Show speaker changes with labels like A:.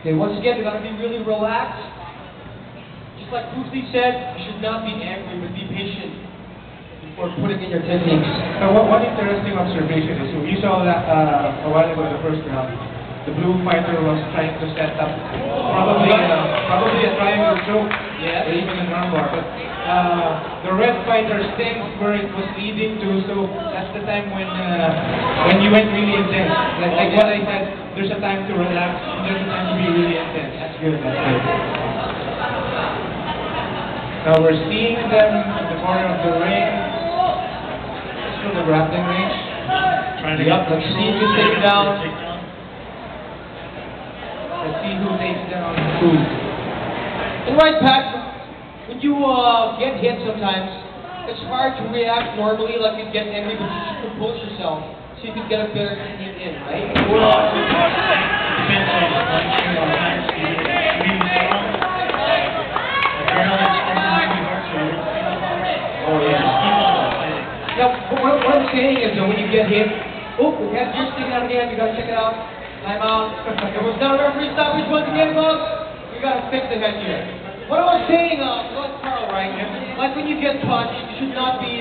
A: Okay, once again, we gotta be really relaxed. Just like Bruce Lee said, you should not be angry, but be patient before putting in your techniques.
B: One interesting observation is we saw that a while ago in the first round, the blue fighter was trying to set up probably a triangle choke, or even an armbar, but the red fighter sensed where it was leading to, so that's the time when you went really intense. Like what I said, there's a time to relax, and there's a time to be really intense. That's good, that's good. Now we're seeing them in the corner of the ring. Let's go to the grappling range.
A: Trying to get let's see who takes down.
B: Let's see who takes down who.
A: And right, Pat, when you get hit sometimes, it's hard to react normally like you get angry, but you should compose yourself so you can get a better hit in, right?
C: Depends on the punching or times you do really strong. Adrenaline is really hard, so you don't feel it.
A: Oh, yeah.
C: Just keep on fighting.
A: Now, what I'm saying is that when you get hit, the head you're sticking out again, you gotta check it out. Time out. There was not a referee stoppage once again, folks. We gotta fix the head here. What I was saying, Carl, right? Like when you get punched, you should not be